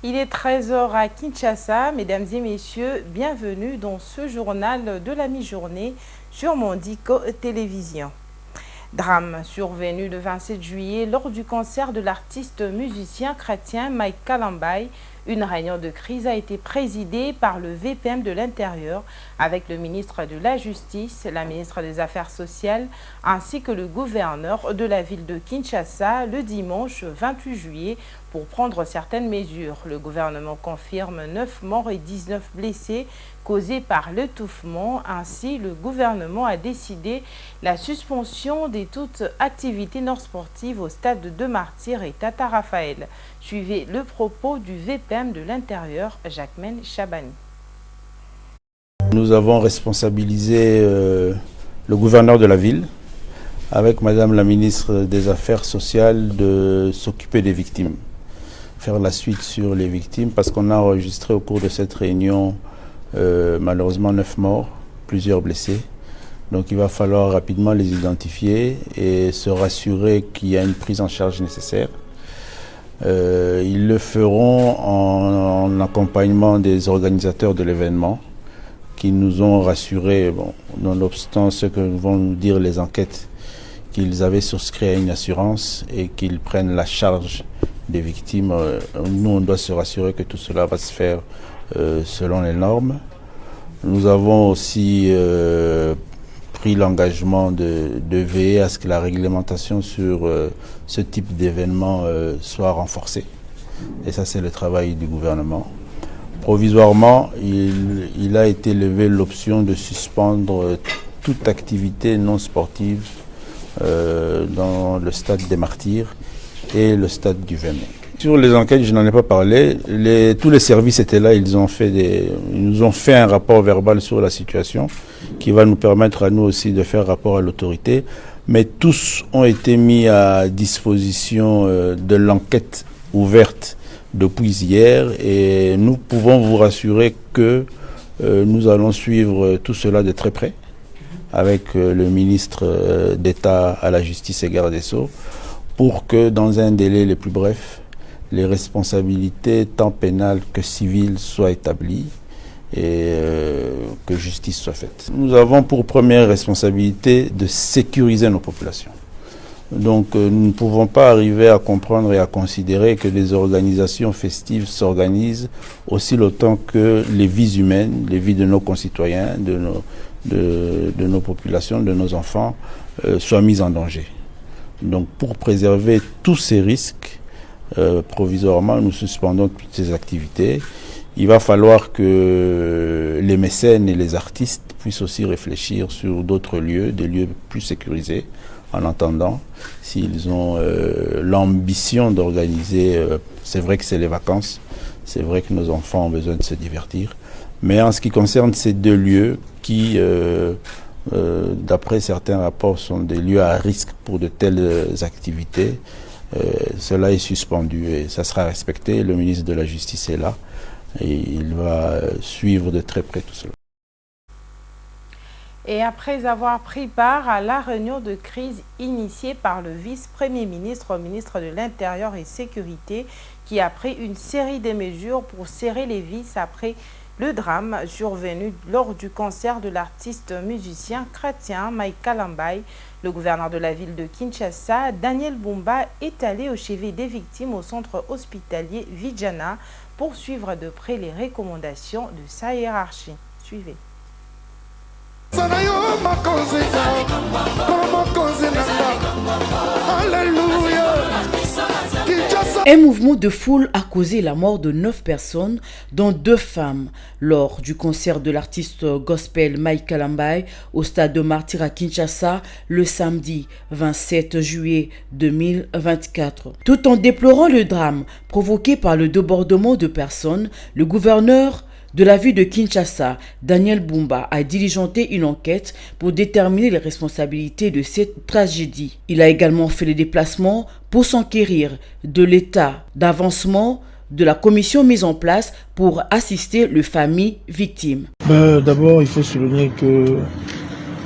Il est 13 h à Kinshasa. Mesdames et messieurs, bienvenue dans ce journal de la mi-journée sur Mondico Télévision. Drame survenu le 27 juillet lors du concert de l'artiste musicien chrétien Mike Kalambay. Une réunion de crise a été présidée par le VPM de l'Intérieur avec le ministre de la Justice, la ministre des Affaires sociales ainsi que le gouverneur de la ville de Kinshasa le dimanche 28 juillet pour prendre certaines mesures. Le gouvernement confirme 9 morts et 19 blessés causés par l'étouffement. Ainsi, le gouvernement a décidé la suspension de toute activité non sportive au stade de Martyrs et Tata Raphaël. Suivez le propos du VPM de l'Intérieur, Jacquemaine Chabani. Nous avons responsabilisé le gouverneur de la ville avec Madame la ministre des Affaires sociales de s'occuper des victimes, faire la suite sur les victimes parce qu'on a enregistré au cours de cette réunion malheureusement 9 morts, plusieurs blessés. Donc il va falloir rapidement les identifier et se rassurer qu'il y a une prise en charge nécessaire. Ils le feront en accompagnement des organisateurs de l'événement qui nous ont rassurés, nonobstant ce que vont nous dire les enquêtes, qu'ils avaient souscrit à une assurance et qu'ils prennent la charge des victimes. Nous, on doit se rassurer que tout cela va se faire selon les normes. Nous avons aussi pris l'engagement de veiller à ce que la réglementation sur ce type d'événement soit renforcée. Et ça, c'est le travail du gouvernement. Provisoirement, il a été levé l'option de suspendre toute activité non sportive dans le stade des Martyrs et le stade du Véné. Sur les enquêtes, je n'en ai pas parlé. Tous les services étaient là, ils nous ont fait un rapport verbal sur la situation qui va nous permettre à nous aussi de faire rapport à l'autorité. Mais tous ont été mis à disposition de l'enquête ouverte depuis hier et nous pouvons vous rassurer que nous allons suivre tout cela de très près avec le ministre d'État à la Justice et Garde des Sceaux pour que dans un délai le plus bref, les responsabilités tant pénales que civiles soient établies et que justice soit faite. Nous avons pour première responsabilité de sécuriser nos populations. Donc nous ne pouvons pas arriver à comprendre et à considérer que des organisations festives s'organisent aussi longtemps que les vies humaines, les vies de nos concitoyens, de nos populations, de nos enfants soient mises en danger. Donc pour préserver tous ces risques, provisoirement, nous suspendons toutes ces activités. Il va falloir que les mécènes et les artistes puissent aussi réfléchir sur d'autres lieux, des lieux plus sécurisés, en attendant, s'ils ont l'ambition d'organiser, c'est vrai que c'est les vacances, c'est vrai que nos enfants ont besoin de se divertir, mais en ce qui concerne ces deux lieux qui, d'après certains rapports, sont des lieux à risque pour de telles activités, cela est suspendu et ça sera respecté. Le ministre de la Justice est là et il va suivre de très près tout cela. Et après avoir pris part à la réunion de crise initiée par le vice-premier ministre, ministre de l'Intérieur et Sécurité, qui a pris une série de mesures pour serrer les vis après le drame survenu lors du concert de l'artiste musicien chrétien Mike Kalambay, le gouverneur de la ville de Kinshasa, Daniel Bumba, est allé au chevet des victimes au centre hospitalier Vijana pour suivre de près les recommandations de sa hiérarchie. Suivez. Un mouvement de foule a causé la mort de 9 personnes, dont 2 femmes, lors du concert de l'artiste gospel Mike Kalambay au stade de Martyrs à Kinshasa le samedi 27 juillet 2024. Tout en déplorant le drame provoqué par le débordement de personnes, le gouverneur de la ville de Kinshasa, Daniel Bumba, a diligenté une enquête pour déterminer les responsabilités de cette tragédie. Il a également fait les déplacements pour s'enquérir de l'état d'avancement de la commission mise en place pour assister les familles victimes. D'abord, il faut souligner que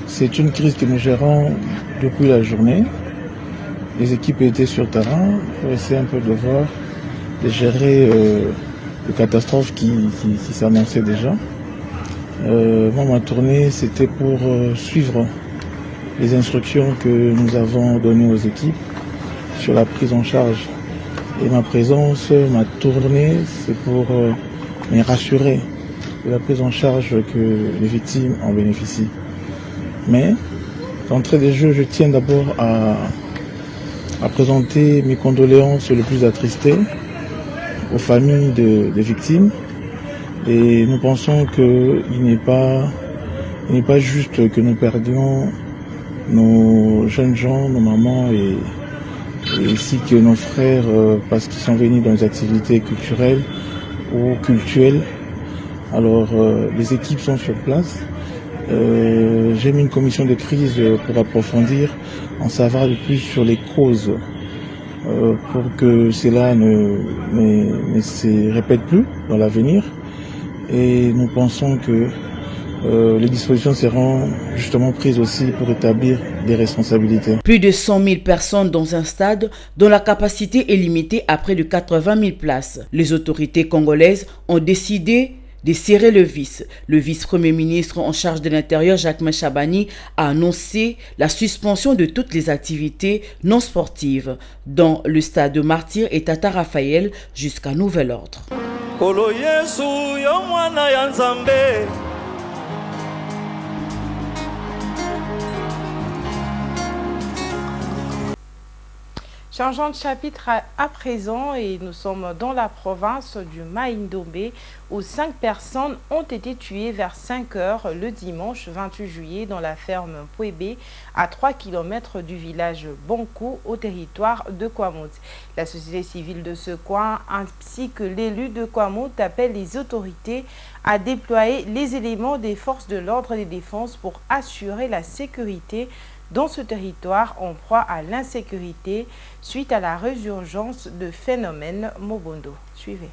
c'est une crise que nous gérons depuis la journée. Les équipes étaient sur terrain pour essayer un peu de voir, de gérer catastrophe qui s'annonçait déjà. Moi, ma tournée, c'était pour suivre les instructions que nous avons données aux équipes sur la prise en charge. Et ma présence, ma tournée, c'est pour me rassurer de la prise en charge que les victimes en bénéficient. Mais, d'entrée des jeux, je tiens d'abord à présenter mes condoléances les plus attristées aux familles des victimes. Et nous pensons qu'il n'est pas juste que nous perdions nos jeunes gens, nos mamans et ainsi que nos frères parce qu'ils sont venus dans des activités culturelles ou cultuelles. Alors les équipes sont sur place. J'ai mis une commission de crise pour approfondir, en savoir le plus sur les causes pour que cela ne se répète plus dans l'avenir. Et nous pensons que les dispositions seront justement prises aussi pour établir des responsabilités. Plus de 100 000 personnes dans un stade dont la capacité est limitée à près de 80 000 places. Les autorités congolaises ont décidé de serrer le vis. Le vice-premier ministre en charge de l'Intérieur, Jacques Chabani, a annoncé la suspension de toutes les activités non sportives dans le stade de Martyr et Tata Raphaël jusqu'à nouvel ordre. Changeons de chapitre à présent et nous sommes dans la province du Maïndombe où 5 personnes ont été tuées vers 5 heures le dimanche 28 juillet dans la ferme Pouébé à 3 km du village Bonkou au territoire de Kwamout. La société civile de ce coin ainsi que l'élu de Kwamout appellent les autorités à déployer les éléments des forces de l'ordre et des défenses pour assurer la sécurité dans ce territoire en proie à l'insécurité suite à la résurgence de phénomènes Mobondo. Suivez.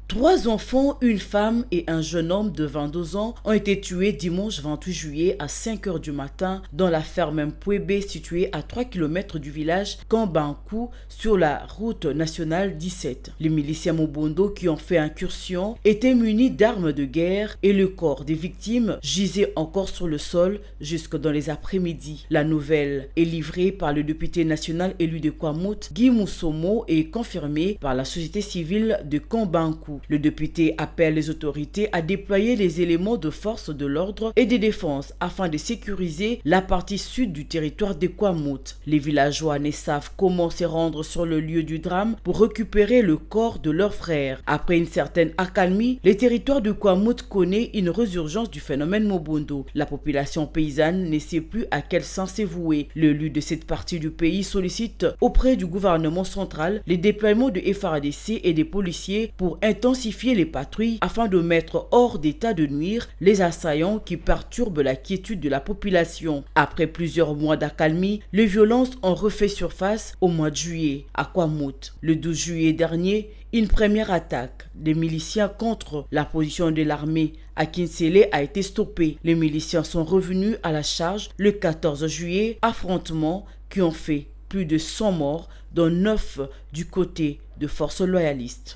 3 enfants, une femme et un jeune homme de 22 ans ont été tués dimanche 28 juillet à 5 h du matin dans la ferme Pouébé située à 3 km du village Kambankou sur la route nationale 17. Les miliciens Mobondo qui ont fait incursion étaient munis d'armes de guerre et le corps des victimes gisait encore sur le sol jusque dans les après-midi. La nouvelle est livrée par le député national élu de Kwamout, Guy Moussomo, et confirmée par la société civile de Kambankou. Le député appelle les autorités à déployer les éléments de force de l'ordre et de défense afin de sécuriser la partie sud du territoire de Kwamout. Les villageois ne savent comment se rendre sur le lieu du drame pour récupérer le corps de leur frère. Après une certaine accalmie, le territoire de Kwamout connaît une résurgence du phénomène Mobondo. La population paysanne ne sait plus à quel sens se vouer. L'élu de cette partie du pays sollicite auprès du gouvernement central les déploiements de FARDC et des policiers pour intensifier les patrouilles afin de mettre hors d'état de nuire les assaillants qui perturbent la quiétude de la population. Après plusieurs mois d'accalmie, les violences ont refait surface au mois de juillet à Kwamout. Le 12 juillet dernier, une première attaque des miliciens contre la position de l'armée à Kinsele a été stoppée. Les miliciens sont revenus à la charge le 14 juillet, affrontements qui ont fait plus de 100 morts, dont 9 du côté de forces loyalistes.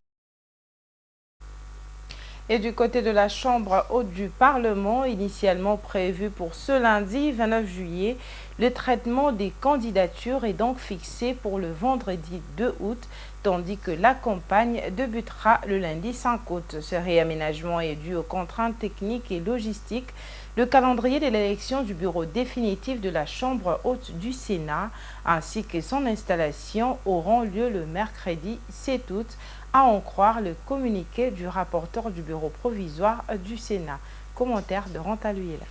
Et du côté de la Chambre haute du Parlement, initialement prévu pour ce lundi 29 juillet, le traitement des candidatures est donc fixé pour le vendredi 2 août, tandis que la campagne débutera le lundi 5 août. Ce réaménagement est dû aux contraintes techniques et logistiques. Le calendrier de l'élection du bureau définitif de la Chambre haute du Sénat ainsi que son installation auront lieu le mercredi 7 août, à en croire le communiqué du rapporteur du bureau provisoire du Sénat. Commentaire de Rantaluela.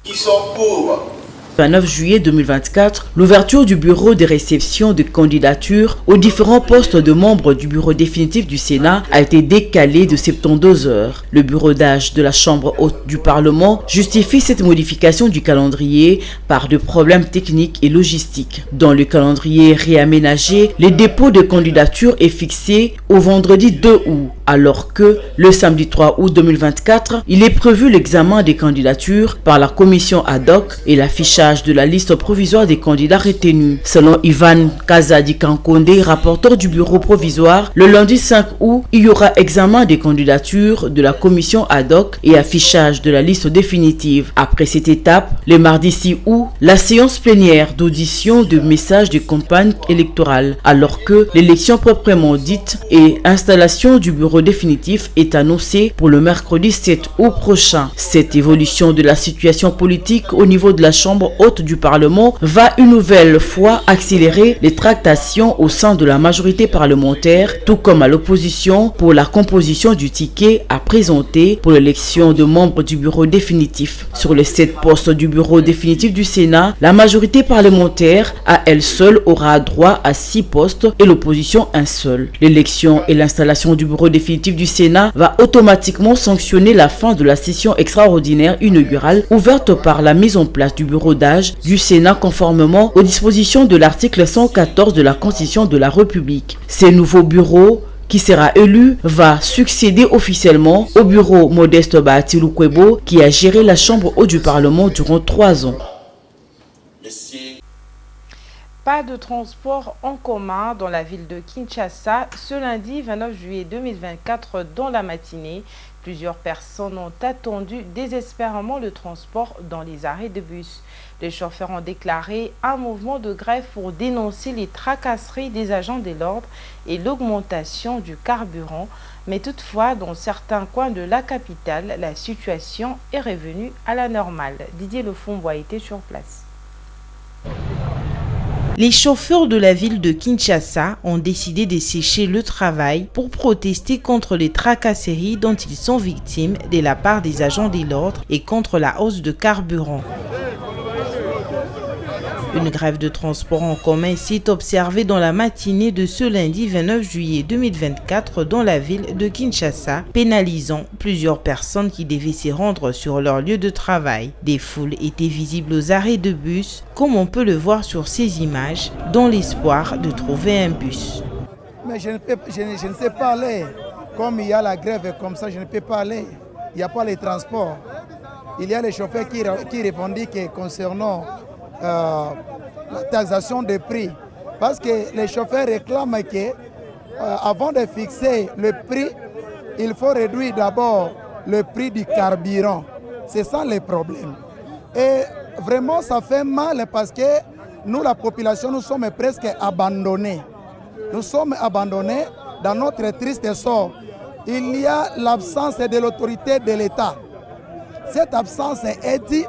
Qui sont pour 29 juillet 2024, l'ouverture du bureau de réception de candidatures aux différents postes de membres du bureau définitif du Sénat a été décalée de 72 heures. Le bureau d'âge de la Chambre haute du Parlement justifie cette modification du calendrier par de problèmes techniques et logistiques. Dans le calendrier réaménagé, le dépôt de candidature est fixé au vendredi 2 août. alors que le samedi 3 août 2024, il est prévu l'examen des candidatures par la commission ad hoc et l'affichage de la liste provisoire des candidats retenus. Selon Ivan Kazadi Kankonde, rapporteur du bureau provisoire, le lundi 5 août, il y aura examen des candidatures de la commission ad hoc et affichage de la liste définitive. Après cette étape, le mardi 6 août, la séance plénière d'audition de messages de campagne électorale, alors que l'élection proprement dite et installation du bureau définitif est annoncée pour le mercredi 7 août prochain. Cette évolution de la situation politique au niveau de la Chambre haute du Parlement va une nouvelle fois accélérer les tractations au sein de la majorité parlementaire, tout comme à l'opposition pour la composition du ticket à présenter pour l'élection de membres du bureau définitif. Sur les 7 postes du bureau définitif du Sénat, la majorité parlementaire à elle seule aura droit à 6 postes et l'opposition un seul. L'élection et l'installation du bureau définitif du Sénat va automatiquement sanctionner la fin de la session extraordinaire inaugurale ouverte par la mise en place du bureau d'âge du Sénat conformément aux dispositions de l'article 114 de la Constitution de la République. Ces nouveaux bureaux qui sera élu va succéder officiellement au bureau Modeste Bahati Lukwebo qui a géré la Chambre haute du Parlement durant 3 ans. Pas de transport en commun dans la ville de Kinshasa ce lundi 29 juillet 2024 dans la matinée. Plusieurs personnes ont attendu désespérément le transport dans les arrêts de bus. Les chauffeurs ont déclaré un mouvement de grève pour dénoncer les tracasseries des agents de l'ordre et l'augmentation du carburant. Mais toutefois, dans certains coins de la capitale, la situation est revenue à la normale. Didier Lefombois était sur place. Les chauffeurs de la ville de Kinshasa ont décidé de sécher le travail pour protester contre les tracasseries dont ils sont victimes de la part des agents de l'ordre et contre la hausse de carburant. Une grève de transport en commun s'est observée dans la matinée de ce lundi 29 juillet 2024 dans la ville de Kinshasa, pénalisant plusieurs personnes qui devaient se rendre sur leur lieu de travail. Des foules étaient visibles aux arrêts de bus, comme on peut le voir sur ces images, dans l'espoir de trouver un bus. Mais je ne sais pas aller. Comme il y a la grève comme ça, je ne peux pas aller. Il n'y a pas les transports. Il y a les chauffeurs qui revendiquent concernant la taxation des prix. Parce que les chauffeurs réclament qu'avant de fixer le prix, il faut réduire d'abord le prix du carburant. C'est ça le problème. Et vraiment, ça fait mal parce que nous, la population, nous sommes presque abandonnés. Nous sommes abandonnés dans notre triste sort. Il y a l'absence de l'autorité de l'État. Cette absence est due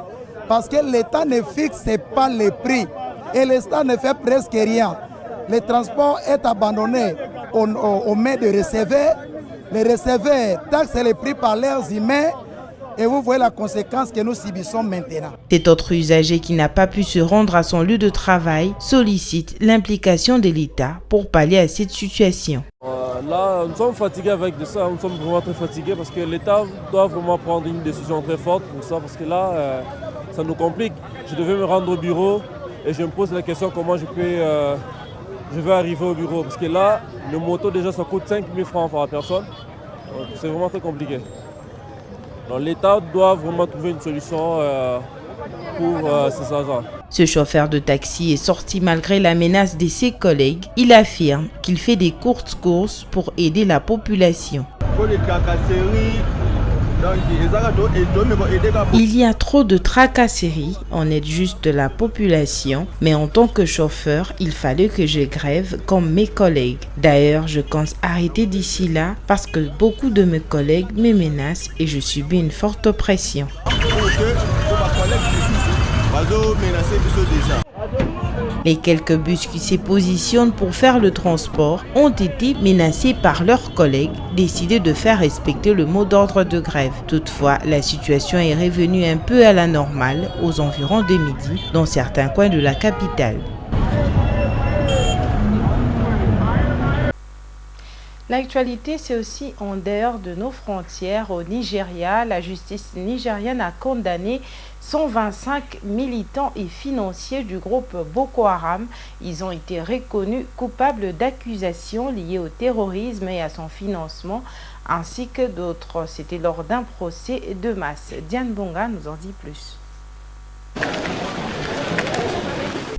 parce que l'État ne fixe pas les prix et l'État ne fait presque rien. Le transport est abandonné aux mains de receveurs. Les receveurs taxent les prix par leurs humains et vous voyez la conséquence que nous subissons maintenant. Cet autre usager qui n'a pas pu se rendre à son lieu de travail sollicite l'implication de l'État pour pallier à cette situation. Là, nous sommes fatigués avec de ça, nous sommes vraiment très fatigués parce que l'État doit vraiment prendre une décision très forte pour ça parce que là, ça nous complique. Je devais me rendre au bureau et je me pose la question comment je vais arriver au bureau. Parce que là, le moto déjà ça coûte 5 000 francs par personne. C'est vraiment très compliqué. Donc l'État doit vraiment trouver une solution pour ces agents. Ce chauffeur de taxi est sorti malgré la menace de ses collègues. Il affirme qu'il fait des courtes courses pour aider la population. Il y a trop de tracasseries, on aide juste la population, mais en tant que chauffeur, il fallait que je grève comme mes collègues. D'ailleurs, je compte arrêter d'ici là parce que beaucoup de mes collègues me menacent et je subis une forte pression. Les quelques bus qui se positionnent pour faire le transport ont été menacés par leurs collègues, décidés de faire respecter le mot d'ordre de grève. Toutefois, la situation est revenue un peu à la normale aux environs de midi dans certains coins de la capitale. L'actualité, c'est aussi en dehors de nos frontières. Au Nigeria, la justice nigérienne a condamné 125 militants et financiers du groupe Boko Haram. Ils ont été reconnus coupables d'accusations liées au terrorisme et à son financement, ainsi que d'autres. C'était lors d'un procès de masse. Diane Bonga nous en dit plus.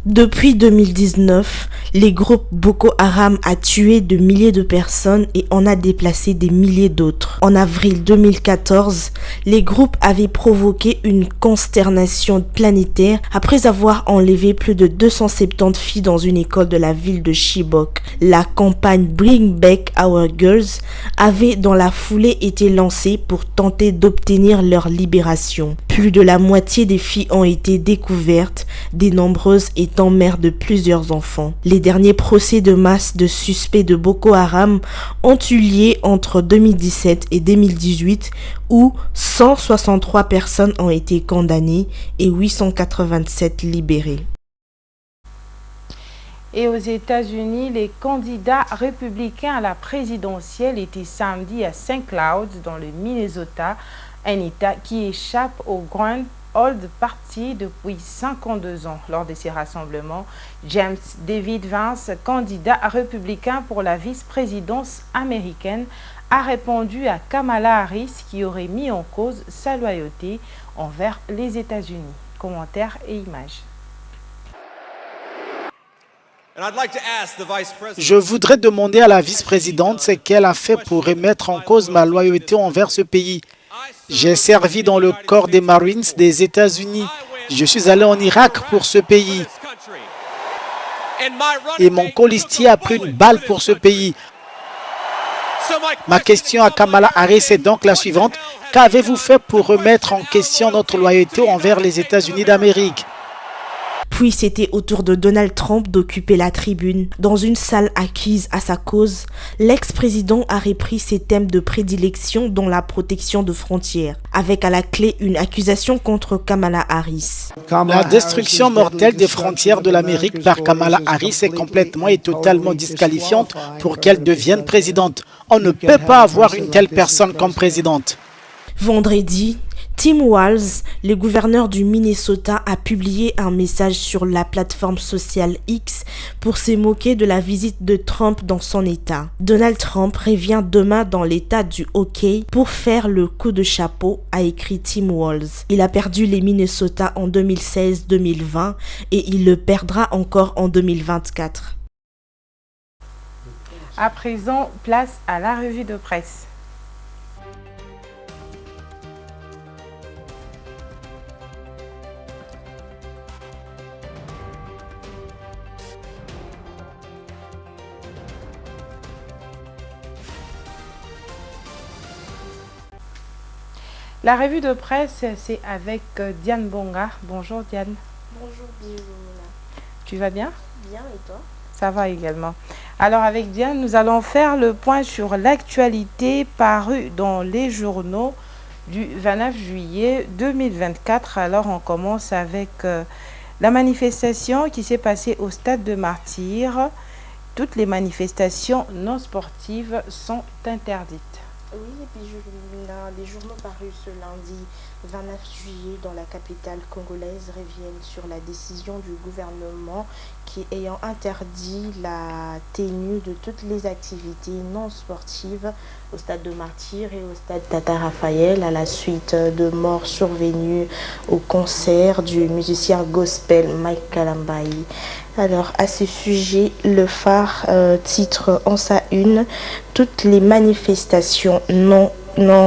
Depuis 2019, les groupes Boko Haram a tué de milliers de personnes et en a déplacé des milliers d'autres. En avril 2014, les groupes avaient provoqué une consternation planétaire après avoir enlevé plus de 270 filles dans une école de la ville de Chibok. La campagne Bring Back Our Girls avait dans la foulée été lancée pour tenter d'obtenir leur libération. Plus de la moitié des filles ont été découvertes, des nombreuses étant mères de plusieurs enfants. Les derniers procès de masse de suspects de Boko Haram ont eu lieu entre 2017 et 2018 où 163 personnes ont été condamnées et 887 libérées. Et aux États-Unis, les candidats républicains à la présidentielle étaient samedi à St. Cloud, dans le Minnesota, un État qui échappe au Grand Old Party depuis 52 ans. Lors de ces rassemblements, James David Vance, candidat républicain pour la vice-présidence américaine, a répondu à Kamala Harris qui aurait mis en cause sa loyauté envers les États-Unis. Commentaires et images. Je voudrais demander à la vice-présidente ce qu'elle a fait pour remettre en cause ma loyauté envers ce pays. J'ai servi dans le corps des Marines des États-Unis. Je suis allé en Irak pour ce pays. Et mon colistier a pris une balle pour ce pays. Ma question à Kamala Harris est donc la suivante. Qu'avez-vous fait pour remettre en question notre loyauté envers les États-Unis d'Amérique ? Puis c'était au tour de Donald Trump d'occuper la tribune. Dans une salle acquise à sa cause, l'ex-président a repris ses thèmes de prédilection dont la protection de frontières, avec à la clé une accusation contre Kamala Harris. La destruction mortelle des frontières de l'Amérique par Kamala Harris est complètement et totalement disqualifiante pour qu'elle devienne présidente. On ne peut pas avoir une telle personne comme présidente. Vendredi, Tim Walz, le gouverneur du Minnesota, a publié un message sur la plateforme sociale X pour se moquer de la visite de Trump dans son État. Donald Trump revient demain dans l'État du hockey pour faire le coup de chapeau, a écrit Tim Walz. Il a perdu les Minnesota en 2016-2020 et il le perdra encore en 2024. À présent, place à la revue de presse. La revue de presse, c'est avec Diane Bonga. Bonjour Diane. Bonjour Bijouna. Tu vas bien? Bien, et toi? Ça va également. Alors avec Diane, nous allons faire le point sur l'actualité parue dans les journaux du 29 juillet 2024. Alors on commence avec la manifestation qui s'est passée au Stade de Martyrs. Toutes les manifestations non sportives sont interdites. Oui, et puis les journaux parus ce lundi 29 juillet dans la capitale congolaise reviennent sur la décision du gouvernement qui ayant interdit la tenue de toutes les activités non sportives au stade de Martyrs et au stade Tata Raphaël à la suite de morts survenues au concert du musicien gospel Mike Kalambai. Alors à ce sujet, le Phare titre en sa une « Toutes les manifestations non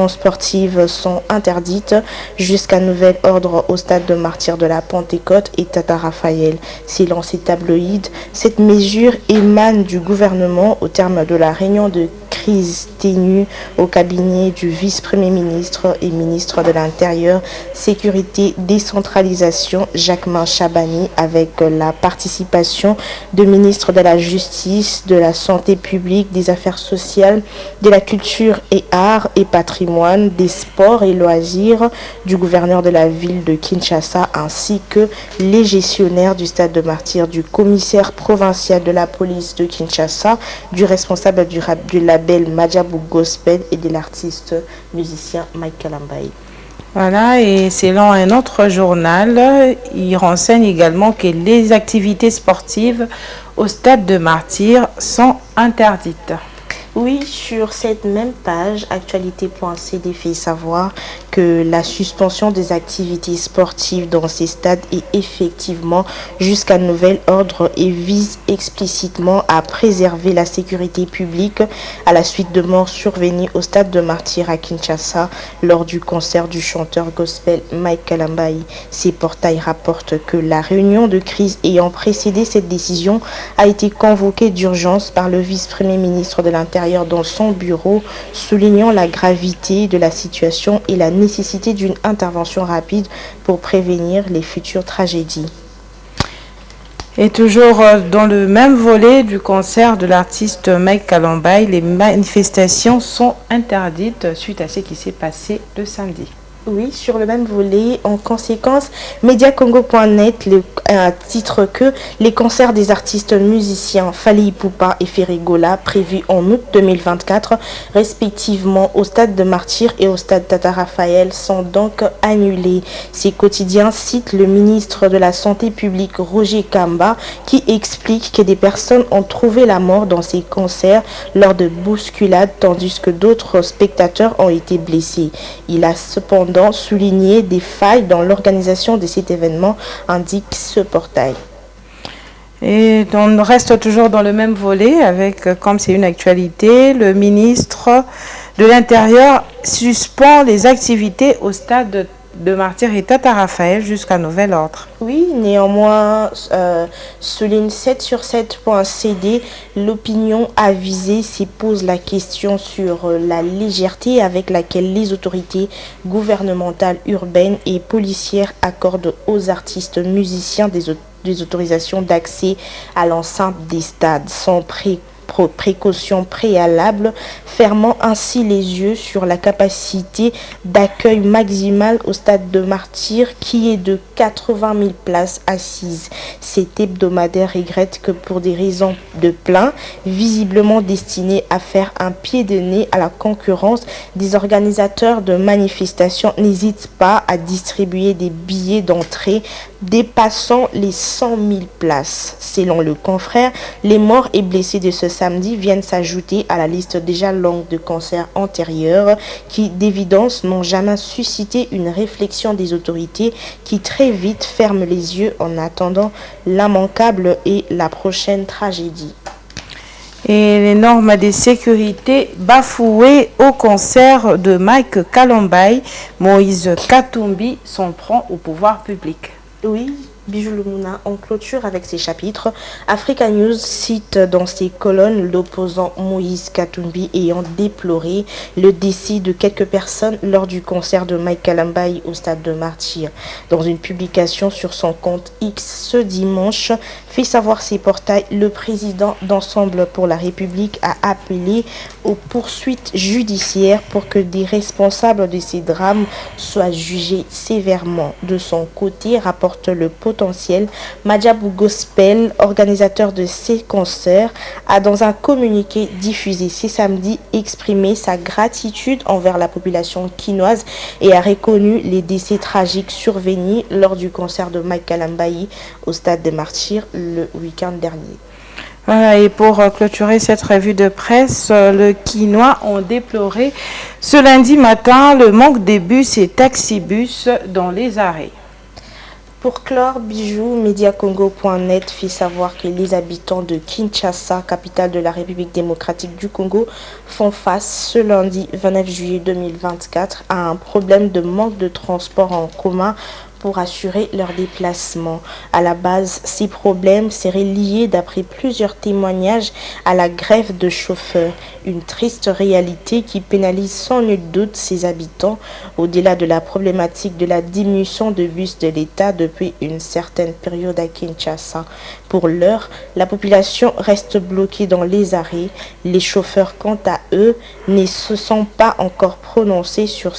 sportives sont interdites jusqu'à nouvel ordre au stade de Martyrs de la Pentecôte et Tata Raphaël. Silence et tabloïd, cette mesure émane du gouvernement au terme de la réunion de crise tenue au cabinet du vice-premier ministre et ministre de l'Intérieur, Sécurité, Décentralisation, Jacquemin Chabani, avec la participation de ministres de la Justice, de la Santé publique, des Affaires sociales, de la Culture et Arts et Patrimoine, des Sports et Loisirs, du gouverneur de la ville de Kinshasa, ainsi que les gestionnaires du stade de Martyrs, du commissaire provincial de la police de Kinshasa, du responsable du label label Madjabou Gospel et de l'artiste musicien Mike Kalambaye. Voilà, et selon un autre journal, il renseigne également que les activités sportives au stade de Martyrs sont interdites. Oui, sur cette même page, actualité.cd fait savoir que la suspension des activités sportives dans ces stades est effectivement jusqu'à nouvel ordre et vise explicitement à préserver la sécurité publique à la suite de morts survenues au stade de Martyrs à Kinshasa lors du concert du chanteur gospel Mike Kalambaye. Ces portails rapportent que la réunion de crise ayant précédé cette décision a été convoquée d'urgence par le vice-premier ministre de l'Intérieur dans son bureau, soulignant la gravité de la situation et la nécessité d'une intervention rapide pour prévenir les futures tragédies. Et toujours dans le même volet du concert de l'artiste Mike Kalambaye, les manifestations sont interdites suite à ce qui s'est passé le samedi. Oui, sur le même volet, en conséquence, Mediacongo.net titre que les concerts des artistes musiciens Fally Ipupa et Ferregola prévus en août 2024, respectivement au stade de Martyrs et au stade Tata Raphaël, sont donc annulés. Ces quotidiens citent le ministre de la Santé publique Roger Kamba qui explique que des personnes ont trouvé la mort dans ces concerts lors de bousculades tandis que d'autres spectateurs ont été blessés. Il a cependant souligné des failles dans l'organisation de cet événement, indique ce portail. Et on reste toujours dans le même volet avec, comme c'est une actualité, le ministre de l'Intérieur suspend les activités au stade de Martyrs et Tata Raphaël jusqu'à nouvel ordre. Oui, néanmoins, souligne 7sur7.cd, l'opinion avisée s'y pose la question sur la légèreté avec laquelle les autorités gouvernementales, urbaines et policières accordent aux artistes musiciens des autorisations d'accès à l'enceinte des stades sans précaution préalable, fermant ainsi les yeux sur la capacité d'accueil maximale au stade de Martyrs qui est de 80 000 places assises. Cet hebdomadaire regrette que pour des raisons de plein, visiblement destinées à faire un pied de nez à la concurrence, des organisateurs de manifestations n'hésitent pas à distribuer des billets d'entrée dépassant les 100 000 places. Selon le confrère, les morts et blessés de ce samedi viennent s'ajouter à la liste déjà longue de concerts antérieurs qui, d'évidence, n'ont jamais suscité une réflexion des autorités qui très vite ferment les yeux en attendant l'immanquable et la prochaine tragédie. Et les normes de sécurité bafouées au concert de Mike Kalambaye, Moïse Katumbi s'en prend au pouvoir public. Oui, Bijou Lumuna, en clôture avec ces chapitres. Africa News cite dans ses colonnes l'opposant Moïse Katumbi ayant déploré le décès de quelques personnes lors du concert de Mike Kalambaye au stade de Martyrs. Dans une publication sur son compte X ce dimanche, fait savoir ses portails, le président d'Ensemble pour la République a appelé aux poursuites judiciaires pour que des responsables de ces drames soient jugés sévèrement. De son côté, rapporte le potentiel, Madjabou Gospel, organisateur de ces concerts, a dans un communiqué diffusé ce samedi exprimé sa gratitude envers la population quinoise et a reconnu les décès tragiques survenus lors du concert de Mike Kalambaye au stade de Martyrs le week-end dernier. Voilà, et pour clôturer cette revue de presse, le Quinois ont déploré ce lundi matin le manque des bus et taxibus dans les arrêts. Pour clore, Bijou, Mediacongo.net fait savoir que les habitants de Kinshasa, capitale de la République démocratique du Congo, font face ce lundi 29 juillet 2024 à un problème de manque de transport en commun pour assurer leur déplacement. À la base, ces problèmes seraient liés, d'après plusieurs témoignages, à la grève de chauffeurs. Une triste réalité qui pénalise sans nul doute ses habitants, au-delà de la problématique de la diminution de bus de l'État depuis une certaine période à Kinshasa. Pour l'heure, la population reste bloquée dans les arrêts. Les chauffeurs, quant à eux, ne se sont pas encore prononcés sur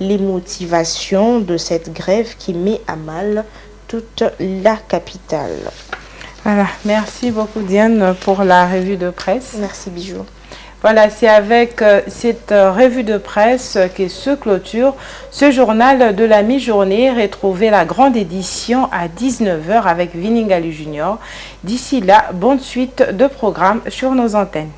les motivations de cette grève qui met à mal toute la capitale. Voilà, merci beaucoup Diane pour la revue de presse. Merci Bijou. Voilà, c'est avec cette revue de presse que se clôture ce journal de la mi-journée. Retrouvez la grande édition à 19h avec Viningali Junior. D'ici là, bonne suite de programmes sur nos antennes.